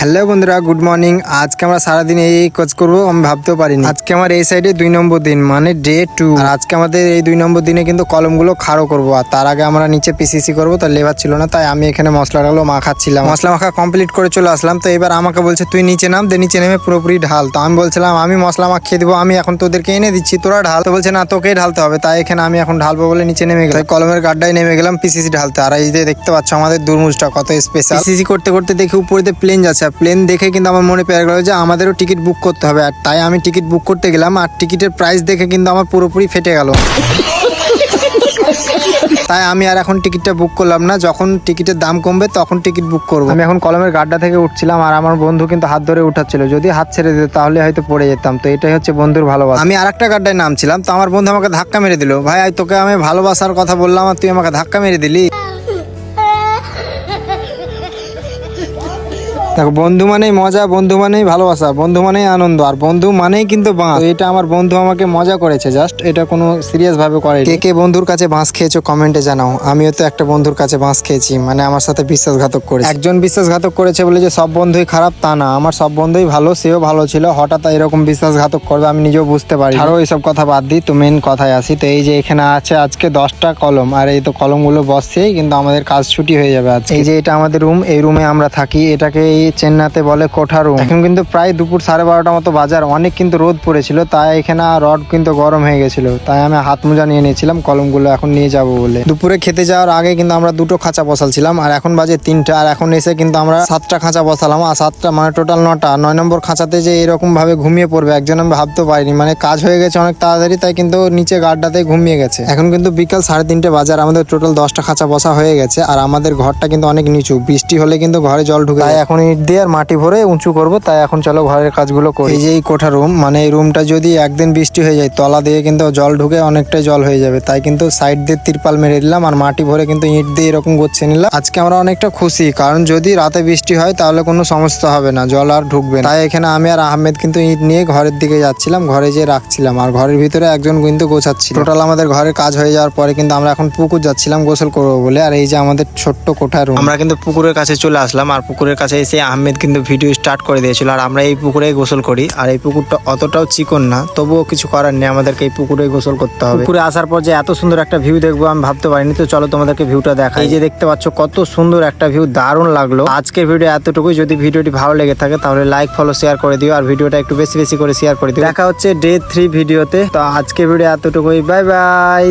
Hello বন্ধুরা, good morning. আজকে আমরা সারাদিন এই কাজ করবো আমি ভাবতেও পারিনি। আজকে আমার এই সাইডে 2 নম্বর দিন, মানে ডে 2। আর আজকে আমাদের এই 2 নম্বর দিনে কিন্তু কলমগুলো খাড়ো করবো, আর তার আগে আমরা নিচে পিসিসি করবো। তার লেবার ছিল না, তাই আমি এখানে মশলাগুলো মাখাচ্ছিলাম। মশলা মাখা কমপ্লিট করে চলে আসলাম। তো এবার আমাকে বলছে তুই নিচে নাম, নিচে নেমে পুরোপুরি ঢাল। তো আমি বলছিলাম আমি মশলা মাখিয়ে দেবো, আমি এখন তোদেরকে এনে দিচ্ছি, তোরা ঢাল। তো বলছে না, তোকেই ঢালতে হবে। তাই এখানে আমি এখন ঢালবো বলে নিচে নেমে গেলাম। কলমের গাড্ডায় নেমে গেলাম পিসিসি ঢালতে। আর এই যে দেখতে পাচ্ছ আমাদের দুর্মুজটা কত স্পেশাল। পিসিসি করতে করতে দেখি উপরে প্লেন যাচ্ছে, আর প্লেন দেখে কিন্তু আমার মনে পেয়ে গেল যে আমাদেরও টিকিট বুক করতে হবে। আর তাই আমি টিকিট বুক করতে গেলাম, আর টিকিটের প্রাইস দেখে কিন্তু আমার পুরোপুরি ফেটে গেল। তাই আমি আর এখন টিকিটটা বুক করলাম না, যখন টিকিটের দাম কমবে তখন টিকিট বুক করবো। আমি এখন কলমের গাড্ডা থেকে উঠছিলাম, আর আমার বন্ধু কিন্তু হাত ধরে উঠাচ্ছিল। যদি হাত ছেড়ে দিত তাহলে হয়তো পড়ে যেতাম। তো এটাই হচ্ছে বন্ধুর ভালোবাসা। আমি আর একটা গাড্ডায় নামছিলাম, তো আমার বন্ধু আমাকে ধাক্কা মেরে দিল। ভাই তোকে আমি ভালোবাসার কথা বললাম আর তুই আমাকে ধাক্কা মেরে দিলি। দেখো, বন্ধু মানেই মজা, বন্ধু মানেই ভালোবাসা, বন্ধু মানেই আনন্দ, আর বন্ধু মানেই কিন্তু বাঁশ। এটা আমার বন্ধু আমাকে মজা করেছে, জাস্ট এটা কোনো সিরিয়াস ভাবে করে। কে কে বন্ধুর কাছে বাঁশ খেয়েছো কমেন্টে জানাও। আমিও তো একটা বন্ধুর কাছে বাঁশ খেয়েছি, মানে আমার সাথে বিশ্বাসঘাতক করেছে। একজন বিশ্বাসঘাতক করেছে বলে যে সব বন্ধুই খারাপ তা না, আমার সব বন্ধুই ভালো। সেও ভালো ছিল, হঠাৎ এরকম বিশ্বাসঘাতক করবে আমি নিজেও বুঝতে পারি। আরো এইসব কথা বাদ দিই, তো মেন কথায় আসি। তো এই যে এখানে আছে আজকে 10টা কলম, আর এই তো কলমগুলো বসছেই, কিন্তু আমাদের কাজ ছুটি হয়ে যাবে আজকে। এই যে এটা আমাদের রুম, এই রুমে আমরা থাকি। এটাকে চেন্নাতে বলে কোঠা রুম। এখন কিন্তু প্রায় দুপুর 12:30 মতো বাজার, অনেক কিন্তু রোদ পড়েছিল, তাই এখানে রড কিন্তু গরম হয়ে গেছিল। তাই আমি হাত মোজা নিয়ে নিয়েছিলাম কলমগুলো এখন নিয়ে যাব বলে। দুপুরে খেতে যাওয়ার আগে কিন্তু আমরা 2টো খাঁচা বসালছিলাম, আর এখন বাজে 3টা। আর এখন এসে কিন্তু আমরা 7টা খাঁচা বসালাম, আর 7টা মানে টোটাল 9টা। 9 নম্বর খাঁচাতে যে এরকম ভাবে ঘুমিয়ে পড়বে একজন আমি ভাবতে পারিনি। মানে কাজ হয়ে গেছে অনেক তাড়াতাড়ি, তাই কিন্তু নিচে গাড্ডাতে ঘুমিয়ে গেছে। এখন কিন্তু বিকাল 3:30 বাজার, আমাদের টোটাল 10টা খাঁচা বসা হয়ে গেছে। আর আমাদের ঘরটা কিন্তু অনেক নিচু, বৃষ্টি হলে কিন্তু ঘরে জল ঢুকে। তাই এখন ইট দিয়ে আর মাটি ভরে উঁচু করবো। তাই এখন চলো ঘরের কাজগুলো করি। এই যে এই কোঠা রুম, মানে এই রুমটা যদি একদিন বৃষ্টি হয়ে যায় তলা দিয়ে কিন্তু জল ঢুকে অনেকটাই জল হয়ে যাবে। তাই কিন্তু সাইড দিয়ে তিরপাল মেরে দিলাম, আর মাটি ভরে কিন্তু ইট দিয়ে এরকম গোছে নিলাম। আজকে আমরা অনেকটা খুশি, কারণ যদি রাতে বৃষ্টি হয় তাহলে কোনো সমস্যা হবে না, জল আর ঢুকবে না। তাই এখানে আমি আর আহমেদ কিন্তু ইট নিয়ে ঘরের দিকে যাচ্ছিলাম, ঘরে যেয়ে রাখছিলাম, আর ঘরের ভিতরে একজন কিন্তু গোছাচ্ছিল। টোটাল আমাদের ঘরের কাজ হয়ে যাওয়ার পরে কিন্তু আমরা এখন পুকুর যাচ্ছিলাম গোসল করবো বলে। আর এই যে আমাদের ছোট্ট কোঠা রুম, আমরা কিন্তু পুকুরের কাছে চলে আসলাম। আর পুকুরের কাছে এসে আহমেদ কিন্তু ভিডিও স্টার্ট করে দিয়েছিল। আর আমরা এই পুকুরে গোসল করি, আর এই পুকুরটা অতটাও চিকন না, তবুও কিছু করার নেই, আমাদেরকে এই পুকুরে গোসল করতে হবে। পুকুরে আসার পর যে এত সুন্দর একটা ভিউ দেখবো আমি ভাবতে পারিনি। তো চলো তোমাদেরকে ভিউটা দেখাই। এই যে দেখতে পাচ্ছ কত সুন্দর একটা ভিউ, দারুণ লাগলো। আজকের ভিডিও এতটুকুই। যদি ভিডিওটি ভালো লেগে থাকে তাহলে লাইক, ফলো, শেয়ার করে দিও, আর ভিডিওটা একটু বেশি বেশি করে শেয়ার করে দিও। দেখা হচ্ছে ডে 3 ভিডিওতে। তো আজকের ভিডিও এতটুকুই, বাই বাই।